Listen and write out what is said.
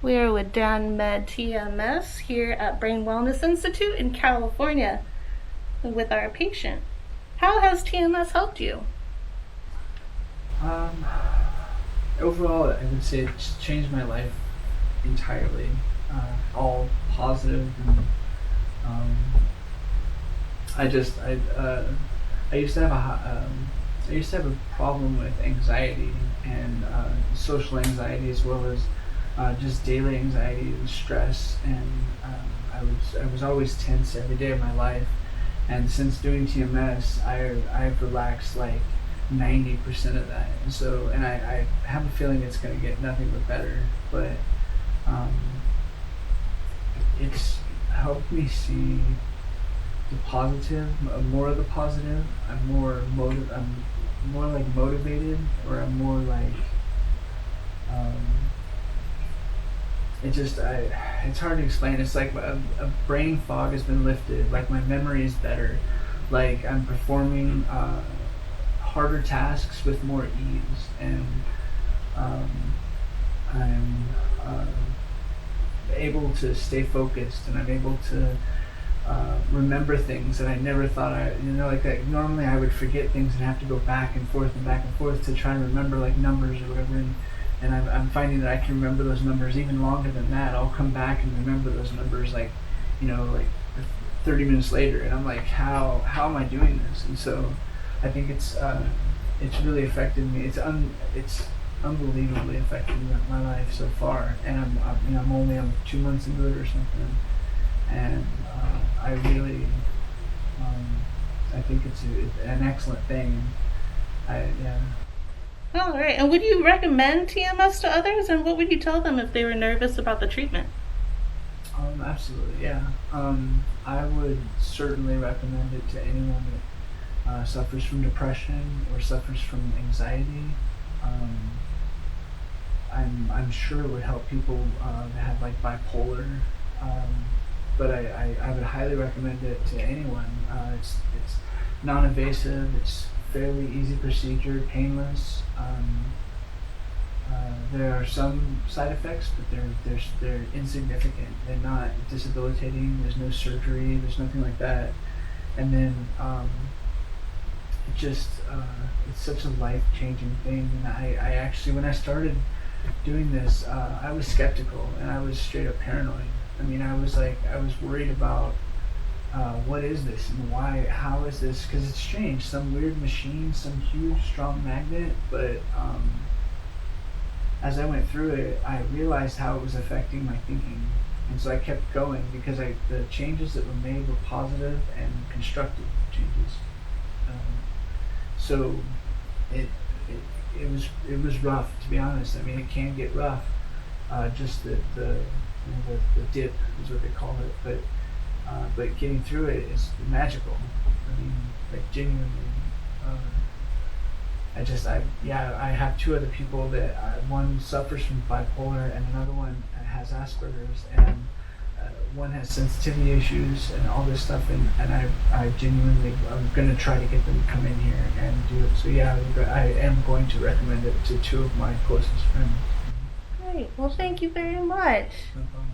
We are with Dan Med TMS here at Brain Wellness Institute in California with our patient. How has TMS helped you? Um, Overall, I would say it's changed my life entirely. All positive, and um, I just I used to have I used to have a problem with anxiety and social anxiety, as well as just daily anxiety and stress, and I was always tense every day of my life. And since doing TMS, I've relaxed like 90% of that, and I have a feeling it's going to get nothing but better. But um, it's helped me see the positive, more of the positive. I'm more like motivated, or I'm more like um, it just I it's hard to explain. It's like a brain fog has been lifted. Like my memory is better. Like I'm performing harder tasks with more ease, and um, I'm able to stay focused, and I'm able to remember things that I never thought like normally I would forget things and have to go back and forth to try and remember like numbers or whatever. And I'm finding that I can remember those numbers even longer than that. I'll come back and remember those numbers like, like 30 minutes later, and I'm like, how am I doing this? And so I think it's really affected me. It's unbelievably affected my life so far, and I'm only 2 months into it or something, and I really I think it's an excellent thing. Yeah. All right. And would you recommend TMS to others? And what would you tell them if they were nervous about the treatment? Absolutely, yeah. I would certainly recommend it to anyone that suffers from depression or suffers from anxiety. Um, I'm sure it would help people that have like bipolar, um, but I would highly recommend it to anyone. It's non-invasive. It's fairly easy procedure, painless. There are some side effects, but they're insignificant. They're not debilitating. There's no surgery. There's nothing like that. And then it just it's such a life changing thing. And I actually, when I started doing this, I was skeptical, and I was straight up paranoid. I mean, I was worried about what is this and why, how is this? Because it's strange, some weird machine, some huge strong magnet. But as I went through it, I realized how it was affecting my thinking, and so I kept going because the changes that were made were positive and constructive changes. Um, so it, it was rough, to be honest. I mean, it can get rough. Just the dip is what they call it, but getting through it is magical. I mean, like genuinely. Uh, I have two other people that one suffers from bipolar, and another one has Asperger's, and one has sensitivity issues and all this stuff, and I genuinely, I'm going to try to get them to come in here and do it. So yeah, I am going to recommend it to two of my closest friends. Great. Well, thank you very much. No problem.